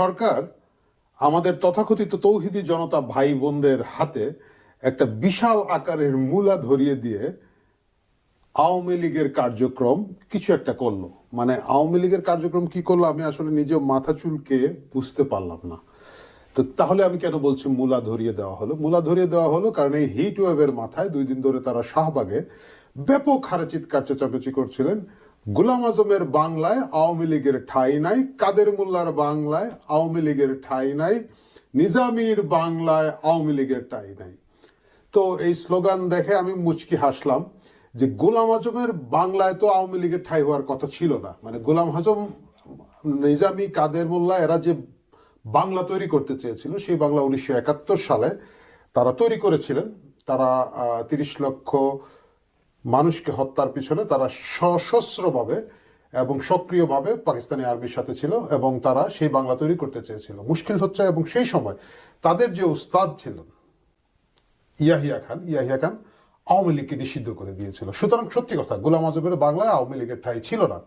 সরকার আমাদের তথাকথিত তৌহিদি জনতা ভাই বোনদের হাতে একটা বিশাল আকারের মূলা ধরিয়ে দিয়ে আওয়ামী লীগের কার্যক্রম কিছু একটা করলো। মানে আওয়ামী লীগের কার্যক্রম কি করলো আমি আসলে নিজে মাথা চুলকে বুঝতে পারলাম না। তো তাহলে আমি কেন বলছি মূলা ধরিয়ে দেওয়া হলো? মূলা ধরিয়ে দেওয়া হলো কারণ এই হিট ওয়েভের মাথায় 2 দিন ধরে তারা শাহবাগে ব্যাপক হারে চিৎকার চেঁচামেচি করছিলেন, গোলাম আজমের বাংলায় আওয়ামী লীগের ঠাঁই নাই, কাদের মোল্লার বাংলায় আওয়ামী লীগের ঠাঁই নাই, নিজামীর বাংলায় আওয়ামী লীগের ঠাঁই নাই। তো এই স্লোগান দেখে আমি মুচকি হাসলাম যে গোলাম আজমের বাংলায় তো আওয়ামী লীগের ঠাঁই হওয়ার কথা ছিল না। মানে গোলাম আজম, নিজামী, কাদের মোল্লা এরা যে বাংলা তৈরি করতে চেয়েছিল সেই বাংলা 1971 সালে তারা তৈরি করেছিলেন। তারা 30 লক্ষ মানুষকে হত্যার পিছনে তারা সশস্ত্রভাবে এবং সক্রিয়ভাবে পাকিস্তানি আর্মির সাথে ছিল এবং তারা সেই বাংলা তৈরি করতে চেয়েছিল। মুশকিল হচ্ছে এবং সেই সময় তাদের যে উস্তাদ ছিলেন ইয়াহিয়া খান আওয়ামী লীগকে নিষিদ্ধ করে দিয়েছিল। সুতরাং সত্যি কথা, গোলাম আজমের বাংলায় আওয়ামী লীগের ঠাঁই ছিল না।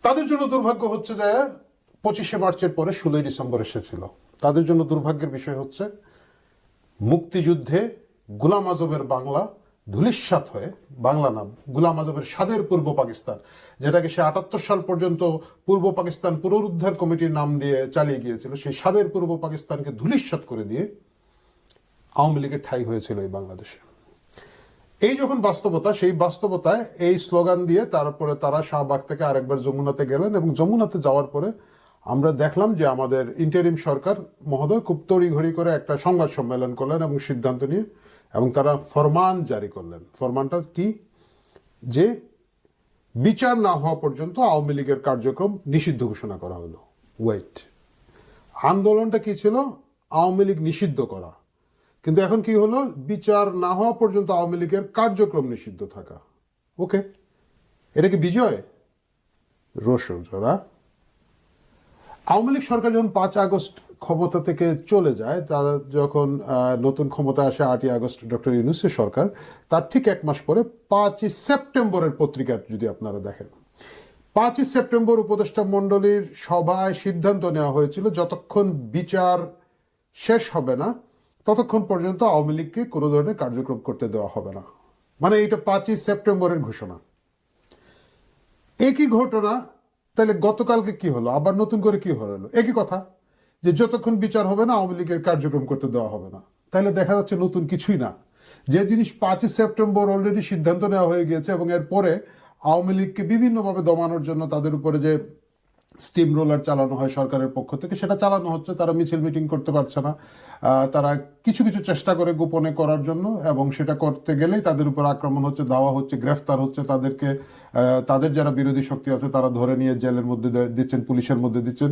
তাদের জন্য দুর্ভাগ্য হচ্ছে যে 25শে মার্চের পরে 16ই ডিসেম্বর এসেছিল। তাদের জন্য দুর্ভাগ্যের বিষয় হচ্ছে মুক্তিযুদ্ধে গোলাম আজমের বাংলা ধূলিসাৎ হয়ে, বাংলা নাম গোলাম আজমের স্বাদের পূর্ব পাকিস্তান, যেটাকে সে 78 সাল পর্যন্ত পূর্ব পাকিস্তান পুনরুদ্ধার কমিটির নাম দিয়ে চালিয়ে গিয়েছিল, সেই স্বাদের পূর্ব পাকিস্তানকে ধূলিসাৎ করে দিয়ে আওয়ামী লীগের ঠাঁই হয়েছিল এই বাংলাদেশে। এই যখন বাস্তবতা, সেই বাস্তবতায় এই স্লোগান দিয়ে তারপরে তারা শাহবাগ থেকে আরেকবার যমুনাতে গেলেন এবং যমুনাতে যাওয়ার পরে আমরা দেখলাম যে আমাদের ইন্টারিম সরকার মহোদয় খুব তড়িঘড়ি করে একটা সংবাদ সম্মেলন করলেন এবং সিদ্ধান্ত নিয়ে এবং তারা ফরমান জারি করলেন। ফরমানটা কি? যে বিচার না হওয়া পর্যন্ত আওয়ামী লীগের কার্যক্রম নিষিদ্ধ ঘোষণা করা হলো। ওয়েট, আন্দোলনটা কি ছিল? আওয়ামী লীগ নিষিদ্ধ করা। কিন্তু এখন কি হলো? বিচার না হওয়া পর্যন্ত আওয়ামী লীগের কার্যক্রম নিষিদ্ধ থাকা। ওকে, এটা কি বিজয়? রসুন জোড়া। আওয়ামী লীগ সরকার যখন 5 আগস্ট ক্ষমতা থেকে চলে যায়, তারা যখন নতুন ক্ষমতা আসে 8ই আগস্ট ডক্টর ইউনূসের সরকার, তার ঠিক 1 মাস পরে 5ই সেপ্টেম্বরের পত্রিকা যদি আপনারা দেখেন, 5ই সেপ্টেম্বর উপদেষ্টা মণ্ডলীর সভায় সিদ্ধান্ত নেওয়া হয়েছিল যতক্ষণ বিচার শেষ হবে না ততক্ষণ পর্যন্ত আওয়ামী লীগকে কোনো ধরনের কার্যক্রম করতে দেওয়া হবে না। মানে এটা 5ই সেপ্টেম্বরের ঘোষণা। একই ঘটনা তাহলে গতকালকে কি হলো? আবার নতুন করে কি হলো? একই কথা, যে যতক্ষণ বিচার হবে না আওয়ামী লীগের কার্যক্রম করতে দেওয়া হবে না। তাহলে দেখা যাচ্ছে নতুন কিছুই না। যে জিনিস 5ই সেপ্টেম্বর অলরেডি সিদ্ধান্ত নেওয়া হয়ে গিয়েছে এবং এরপরে আওয়ামী লীগকে বিভিন্নভাবে দমানোর জন্য তাদের উপরে যে স্টিম রোলার চালানো হয় সরকারের পক্ষ থেকে, সেটা চালানো হচ্ছে। তারা মিছিল মিটিং করতে পারছে না, তারা কিছু কিছু চেষ্টা করে গোপনে করার জন্য এবং সেটা করতে গেলেই তাদের উপর আক্রমণ হচ্ছে, দাওয়া হচ্ছে, গ্রেফতার হচ্ছে তাদেরকে। তাদের যারা বিরোধী শক্তি আছে তারা ধরে নিয়ে জেলের মধ্যে দিচ্ছেন, পুলিশের মধ্যে দিচ্ছেন।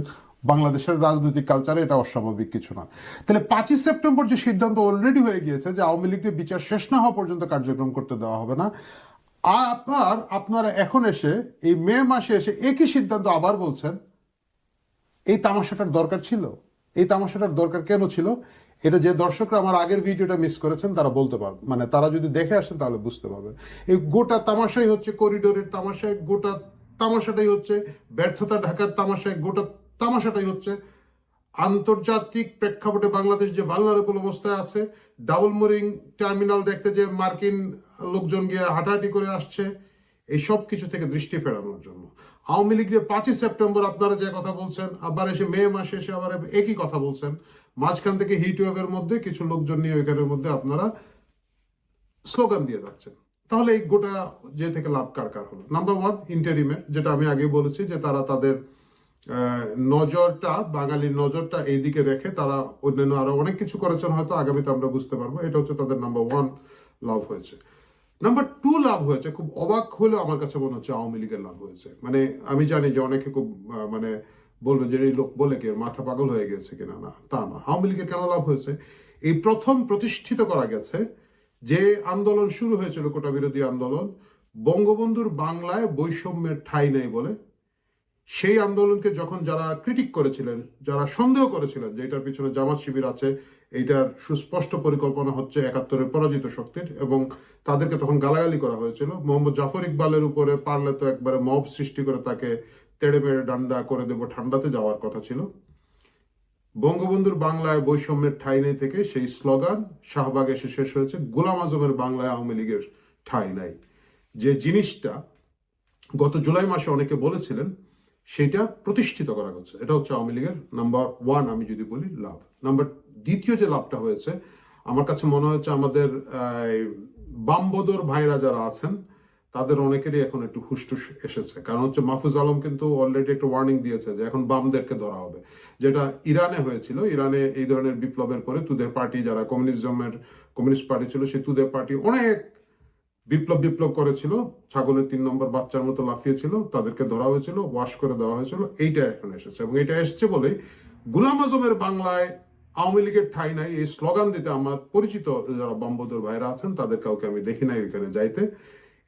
বাংলাদেশের রাজনৈতিক কালচারে এটা অস্বাভাবিক কিছু না। তাহলে 5ই সেপ্টেম্বর যে সিদ্ধান্ত অলরেডি হয়ে গিয়েছে যে আওয়ামী লীগের বিচার শেষ না হওয়া পর্যন্ত কার্যক্রম করতে দেওয়া হবে না, আবার আপনারা এখন এসে এই মে মাসে এসে একই সিদ্ধান্ত আবার বলছেন। এই তামাশাটার দরকার ছিল? এই তামাশাটার দরকার কেন ছিল? এটা যে দর্শকরা আমার আগের ভিডিওটা মিস করেছেন তারা বলতে পারবে, মানে তারা যদি দেখে আসেন তাহলে বুঝতে পারবেন। এই গোটা তামাশাই হচ্ছে করিডোরের তামাশায়, গোটা তামাশাটাই হচ্ছে ব্যর্থতা ঢাকার তামাশায়, গোটা তামাশাটাই হচ্ছে আন্তর্জাতিক প্রেক্ষাপটে বাংলাদেশ যে ভালনারেবল অবস্থায় আছে, ডাবল মোরিং টার্মিনাল দেখতে যে মার্কিন লোকজন গিয়ে হাঁটাহাঁটি করে আসছে, এই সব কিছু থেকে দৃষ্টি ফেরানোর জন্য আওয়ামী লীগ 5ই সেপ্টেম্বর আপনারা যে কথা বলছেন, আবার এসে মে মাসে এসে আবার একই কথা বলছেন। মাঝখান থেকে হিট ওয়েভের মধ্যে কিছু লোকজন নিয়ে ওইখানের মধ্যে আপনারা স্লোগান দিয়ে যাচ্ছেন। তাহলে এই গোটা যে থেকে লাভ কার কার হলো? নাম্বার 1, ইন্টারিমের, যেটা আমি আগে বলেছি যে তারা তাদের নজরটা, বাঙালির নজরটা এইদিকে রেখে তারা অন্যান্য আরো অনেক কিছু করেছেন, হয়তো আগামীতে আমরা বুঝতে পারবো। এটা হচ্ছে তাদের নাম্বার 1 লাভ হয়েছে। নাম্বার 2 লাভ হয়েছে, খুব অবাক হলেও আমার কাছে মনে হচ্ছে আওয়ামী লীগের লাভ হয়েছে। মানে আমি জানি যে অনেকে খুব মানে বলবেন যে এই লোক বলে কি মাথা পাগল হয়ে গেছে কিনা, না তা না। আওয়ামী লীগের কেন লাভ হয়েছে? এই প্রথম প্রতিষ্ঠিত করা গেছে যে আন্দোলন শুরু হয়েছিল, কোটা বিরোধী আন্দোলন, বঙ্গবন্ধুর বাংলায় বৈষম্যের ঠাঁই নেই বলে, সেই আন্দোলনকে যখন যারা ক্রিটিক করেছিলেন, যারা সন্দেহ করেছিলেন যে এটার পিছনে জামাত শিবির আছে, এইটার সুস্পষ্ট পরিকল্পনা হচ্ছে 71-এর পরাজিত শক্তির, এবং তাদেরকে তখন গালাগালি করা হয়েছিল। মোহাম্মদ জাফর ইকবালের উপরে পারলে তো একবারে মব সৃষ্টি করে তাকে তেড়ে মেড়ে ডান্ডা করে দেবো, ঠান্ডাতে যাওয়ার কথা ছিল। বঙ্গবন্ধুর বাংলায় বৈষম্যের ঠাঁই নেই থেকে সেই স্লোগান শাহবাগে এসে শেষ হয়েছে গোলাম আজমের বাংলায় আওয়ামী লীগের ঠাঁই নাই। যে জিনিসটা গত জুলাই মাসে অনেকে বলেছিলেন সেটা প্রতিষ্ঠিত করা হচ্ছে। এটা হচ্ছে আওয়ামী লীগের নাম্বার ওয়ান, আমি যদি বলি লাভ। দ্বিতীয় যে লাভটা হয়েছে আমার কাছে মনে হচ্ছে আমাদের বামবদর ভাইরা যারা আছেন তাদের অনেকেরই এখন একটু হুশটুস এসেছে। কারণ হচ্ছে মাহফুজ আলম কিন্তু অলরেডি একটা ওয়ার্নিং দিয়েছে যে এখন বামদেরকে ধরা হবে, যেটা ইরানে হয়েছিল। ইরানে এই ধরনের বিপ্লবের পরে তুদে পার্টি যারা কমিউনিস্ট পার্টি ছিল, সেই তুদে পার্টি অনেক বিপ্লব করেছিল, ছাগলের 3 নম্বর বাচ্চার মতো লাফিয়েছিল, তাদেরকে ধরা হয়েছিল, ওয়াশ করে দেওয়া হয়েছিল। এইটা এখন এসেছে এবং এটা এসছে বলেই গোলাম আজমের বাংলায় আওয়ামী লীগের ঠাঁই নাই এই স্লোগান দিতে আমার পরিচিত যারা বামবদর ভাইরা আছেন তাদের কাউকে আমি দেখি নাই ওইখানে যাইতে।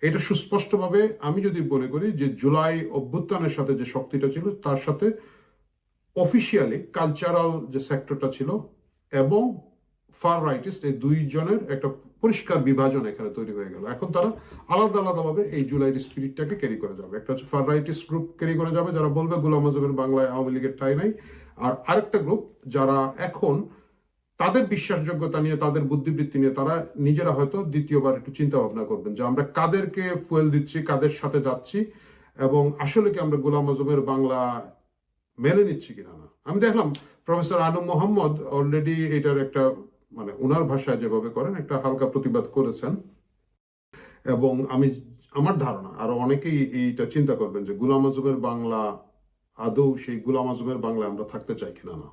এটা সুস্পষ্টভাবে আমি যদি মনে করি যে জুলাই অভ্যুত্থানের সাথে যে শক্তিটা ছিল তার সাথে অফিসিয়ালি কালচারাল যে সেক্টরটা ছিল এবং ফার রাইটিস্ট, এই দুইজনের একটা পরিষ্কার বিভাজন এখানে তৈরি হয়ে গেল। এখন তারা আলাদা আলাদাভাবে এই জুলাইয়ের স্পিরিটটাকে ক্যারি করে যাবে। একটা হচ্ছে ফার রাইটিস্ট গ্রুপ ক্যারি করে যাবে যারা বলবে গোলাম আজমের বাংলায় আওয়ামী লীগের ঠাঁই নাই, আর আরেকটা গ্রুপ যারা এখন তাদের বিশ্বাসযোগ্যতা নিয়ে, তাদের বুদ্ধিবৃত্তি নিয়ে তারা নিজেরা হয়তো দ্বিতীয়বার একটু চিন্তা ভাবনা করবেন যে আমরা কাদেরকে ফুয়েল দিচ্ছি, কাদের সাথে যাচ্ছি, এবং আসলে কি আমরা গোলাম আজমের বাংলা মেনে নিচ্ছি কিনা না। আমি দেখলাম প্রফেসর আনম মোহাম্মদ অলরেডি এটার একটা মানে ওনার ভাষায় যেভাবে করেন একটা হালকা প্রতিবাদ করেছেন, এবং আমার ধারণা আরো অনেকেই এইটা চিন্তা করবেন যে গোলাম আজমের বাংলা আদৌ সেই গোলাম আজমের বাংলা আমরা থাকতে চাই কিনা না।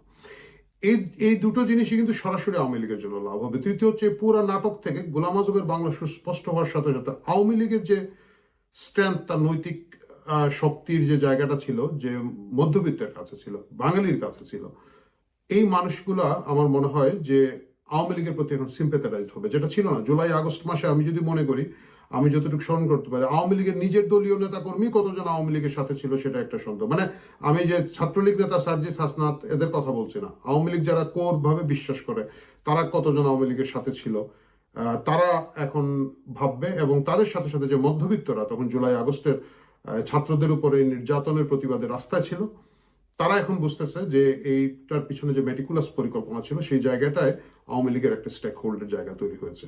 এই দুটো জিনিসই কিন্তু সরাসরি আওয়ামী লীগের জন্য লাভ হবে। তৃতীয় হচ্ছে পুরো নাটক থেকে গোলাম আজমের বাংলা সুস্পষ্ট হওয়ার সাথে সাথে আওয়ামী লীগের যে স্ট্রেংথ, তার নৈতিক শক্তির যে জায়গাটা ছিল, যে মধ্যবিত্তের কাছে ছিল, বাঙালির কাছে ছিল, এই মানুষগুলা আমার মনে হয় যে আওয়ামী লীগের প্রতি এখন সিম্পেথারাইজড হবে, যেটা ছিল না জুলাই আগস্ট মাসে। আমি যদি মনে করি, আমি যতটুকু স্মরণ করতে পারি, আওয়ামী লীগের নিজের দলীয় নেতাকর্মী কতজন আওয়ামী লীগের সাথে ছিল সেটা একটা সন্দেহ। মানে আমি যে ছাত্রলীগ নেতা সার্জিস হাসনাত এদের কথা বলছি না, আওয়ামী লীগ যারা কোর ভাবে বিশ্বাস করে তারা কতজন আওয়ামী লীগের সাথে ছিল তারা এখন ভাববে। এবং তাদের সাথে সাথে যে মধ্যবিত্তরা তখন জুলাই আগস্টের ছাত্রদের উপরে নির্যাতনের প্রতিবাদে রাস্তায় ছিল, তারা এখন বুঝতেছে যে এইটার পিছনে যে মেটিকুলাস পরিকল্পনা ছিল সেই জায়গাটায় আওয়ামী লীগের একটা স্টেক হোল্ডের জায়গা তৈরি হয়েছে।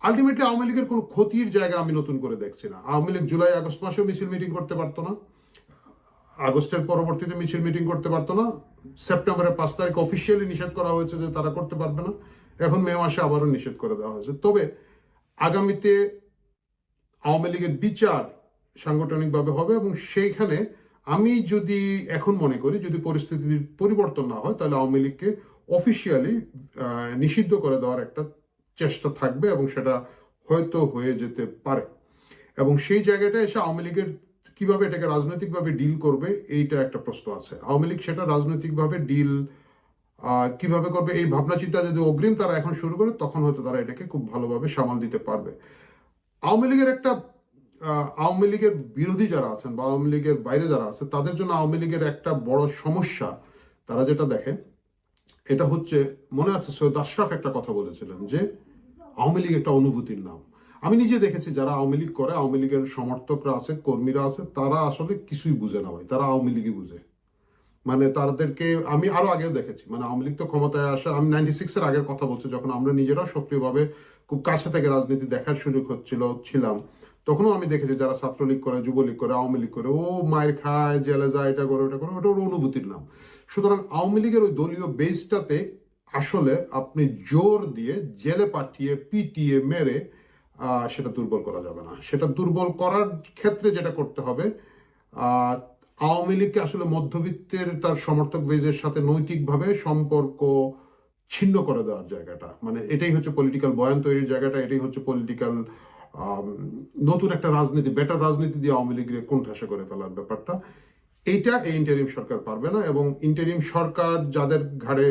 আলটিমেটলি আওয়ামী লীগের কোনো ক্ষতির জায়গা আমি নতুন করে দেখছি না। আওয়ামী লীগ জুলাই আগস্ট মাসেও মিছিল মিটিং করতে পারতো না, আগস্টের পরবর্তীতে মিছিল মিটিং করতে পারতো না, সেপ্টেম্বরের 5 তারিখ অফিসিয়ালি নিষেধ করা হয়েছে যে তারা করতে পারবে না, এখন মে মাসে আবারও নিষেধ করে দেওয়া হয়েছে। তবে আগামীতে আওয়ামী লীগের বিচার সাংগঠনিকভাবে হবে এবং সেইখানে আমি যদি এখন মনে করি যদি পরিস্থিতির পরিবর্তন না হয় তাহলে আওয়ামী লীগকে অফিসিয়ালি নিষিদ্ধ করে দেওয়ার একটা চেষ্টা থাকবে এবং সেটা হয়তো হয়ে যেতে পারে। এবং সেই জায়গাটা এসে আওয়ামী লীগের কিভাবে এটাকে রাজনৈতিকভাবে ডিল করবে এইটা একটা প্রশ্ন আছে। আওয়ামী লীগ সেটা রাজনৈতিকভাবে ডিল কিভাবে করবে এই ভাবনা চিন্তা যদি অগ্রিম তারা এখন শুরু করে তখন হয়তো তারা এটাকে খুব ভালোভাবে সামাল দিতে পারবে। আওয়ামী লীগের বিরোধী যারা আছেন বা আওয়ামী লীগের বাইরে যারা আছে তাদের জন্য আওয়ামী লীগের একটা বড় সমস্যা তারা যেটা দেখে এটা হচ্ছে, মনে আছে সৈয়দ আশরাফ একটা কথা বলেছিলেন যে আওয়ামী লীগ একটা অনুভূতির নাম। আমি নিজে দেখেছি যারা আওয়ামী লীগ করে, আওয়ামী লীগের সমর্থকরা আছে, কর্মীরা আছে, তারা আসলে কিছুই বুঝে না ভাই, তারা আওয়ামী লীগই বুঝে। মানে তাদেরকে আমি আরো আগেও দেখেছি, মানে আওয়ামী লীগ তো ক্ষমতায় আসা, আমি 96-এর আগের কথা বলছি যখন আমরা নিজেরা সক্রিয়ভাবে খুব কাছে থেকে রাজনীতি দেখার সুযোগ ছিলাম, তখনও আমি দেখেছি যারা ছাত্রলীগ করে, যুবলীগ করে, আওয়ামী লীগ করে, ও মায়ের খায়, জেলে যায়, এটা করে ওটা করে, ওটা ওর অনুভূতির নাম। সুতরাং আওয়ামী লীগের ওই দলীয় বেসটাতে আসলে আপনি জোর দিয়ে জেলে পাঠিয়ে পিটিয়ে মেরে সেটা দুর্বল করা যাবে না। সেটা দুর্বল করার ক্ষেত্রে যেটা করতে হবে, আওয়ামী লীগকে আসলে মধ্যবিত্তের তার সমর্থক বেজের সাথে নৈতিকভাবে সম্পর্ক ছিন্ন করে দেওয়ার জায়গাটা, মানে এটাই হচ্ছে পলিটিক্যাল বয়ান তৈরির জায়গাটা, এটাই হচ্ছে পলিটিক্যাল নতুন একটা রাজনীতি, বেটার রাজনীতি দিয়ে আওয়ামী লীগকে কোণঠাসা করে ফেলার ব্যাপারটা। এইটা এই ইন্টারিম সরকার পারবে না। এবং ইন্টারিম সরকার যাদের ঘাড়ে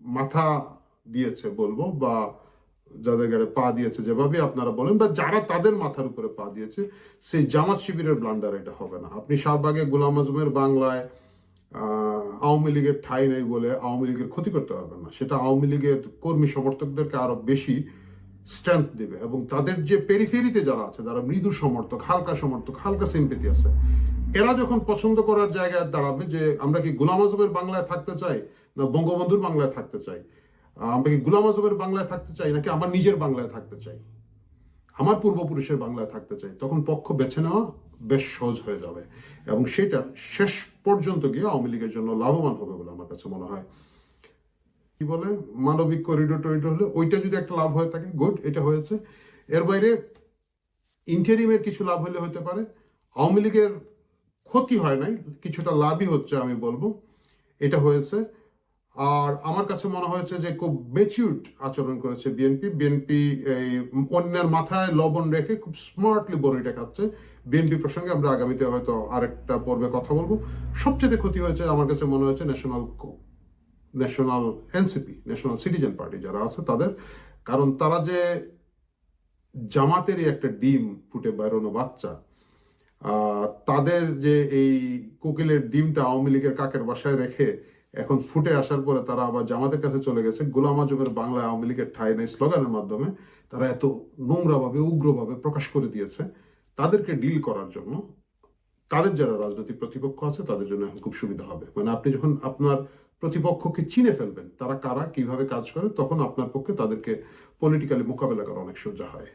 মাথা দিয়েছে বলবো, বা যাদের ঘাড়ে পা দিয়েছে যেভাবে আপনারা বলেন, বা যারা তাদের মাথার উপরে পা দিয়েছে, সেই জামাত শিবিরের ব্লান্ডার এটা হবে না। আপনি শাহবাগে গোলাম আজমের বাংলায় আওয়ামী লীগের ঠাঁই নেই বলে আওয়ামী লীগের ক্ষতি করতে পারবেন না। সেটা আওয়ামী লীগের কর্মী সমর্থকদেরকে আরো বেশি স্ট্রেংথ দিবে। এবং তাদের যে পেরিফেরিতে যারা আছে, যারা মৃদু সমর্থক, হালকা সিম্পেথি আছে, এরা যখন পছন্দ করার জায়গায় দাঁড়াবে যে আমরা কি গোলাম আজমের বাংলায় থাকতে চাই না বঙ্গবন্ধুর বাংলায় থাকতে চাই, আমরা কি গোলাম আজমের বাংলায় থাকতে চাই, নাকি আমার নিজের বাংলায় থাকতে চাই, আমার পূর্বপুরুষের বাংলায় থাকতে চাই, তখন পক্ষ বেছে নেওয়া বেশ সহজ হয়ে যাবে এবং সেটা শেষ পর্যন্ত গিয়ে আওয়ামী লীগের জন্য লাভবান হবে বলে আমার কাছে মনে হয়। কি বলে মানবিক করিডোর টরিডোর হলে ওইটা যদি একটা লাভ হয়ে থাকে, গুড, এটা হয়েছে। এর বাইরে ইন্টারিমের কিছু লাভ হলে হতে পারে, আওয়ামী লীগের ক্ষতি হয় নাই, কিছুটা লাভই হচ্ছে আমি বলবো, এটা হয়েছে। আর আমার কাছে মনে হয়েছে যে খুব ম্যাচিউরড আচরণ করেছে বিএনপি এই অন্যের মাথায় লবণ রেখে খুব স্মার্টলি বড়িটা খাচ্ছে। বিএনপি প্রসঙ্গে আমরা আগামীতে হয়তো আরেকটা পর্বে কথা বলবো। সবচেয়ে ক্ষতি হয়েছে আমার কাছে মনে হয়েছে national NCP, national citizen party যারা আছে তাদের, কারণ তারা যে জামাতেরই একটা ডিম ফুটে বেরোনো বাচ্চা, তাদের যে এই কোকিলের ডিমটা আওয়ামী লীগের কাকের বাসায় রেখে এখন ফুটে আসার পরে তারা আবার জামাতের কাছে চলে গেছে। গোলাম আজমের বাংলায় আওয়ামী লীগের ঠাঁই নেই স্লোগানের মাধ্যমে তারা এত নোংরাভাবে উগ্রভাবে প্রকাশ করে দিয়েছে। তাদেরকে ডিল করার জন্য তাদের যারা রাজনৈতিক প্রতিপক্ষ আছে তাদের জন্য এখন খুব সুবিধা হবে। মানে আপনি যখন আপনার প্রতিপক্ষকে চিনে ফেলবেন তারা কারা, কিভাবে কাজ করে, তখন আপনার পক্ষে তাদেরকে পলিটিক্যালি মোকাবেলা করা অনেক সোজা হয়।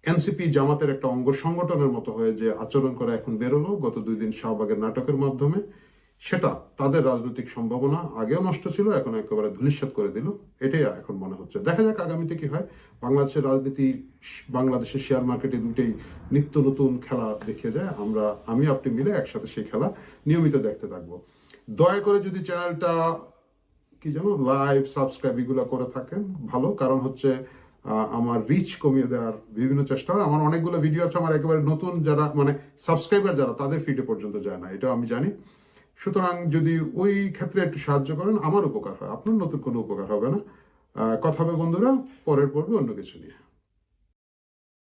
এনসিপি জামাতের একটা অঙ্গ সংগঠনের মতো হয়ে যে আচরণ করে এখন বেরোলো গত 2 দিন শাহবাগের নাটকের মাধ্যমে, সেটা তাদের রাজনৈতিক সম্ভাবনা আগেও নষ্ট ছিল, এখন একেবারে ধূলিসাৎ করে দিল। এটাই এখন মনে হচ্ছে। দেখা যাক আগামীতে কি হয়। বাংলাদেশের রাজনীতি, বাংলাদেশের শেয়ার মার্কেটে দুটেই নিত্য নতুন খেলা দেখে যায়। আমি আপনি মিলে একসাথে সেই খেলা নিয়মিত দেখতে থাকবো। দয়া করে যদি চ্যানেলটা কি যেন লাইভ সাবস্ক্রাইব এগুলো করে থাকেন ভালো, কারণ হচ্ছে আমার রিচ কমিয়ে দেওয়ার বিভিন্ন চেষ্টা হয়। আমার অনেকগুলো ভিডিও আছে আমার একেবারে নতুন যারা মানে সাবস্ক্রাইবার যারা তাদের ফিডে পর্যন্ত যায় না, এটাও আমি জানি। সুতরাং যদি ওই ক্ষেত্রে একটু সাহায্য করেন আমার উপকার হয়, আপনার নতুন কোনো উপকার হবে না। কথা হবে বন্ধুরা পরের পর্বে অন্য কিছু নিয়ে।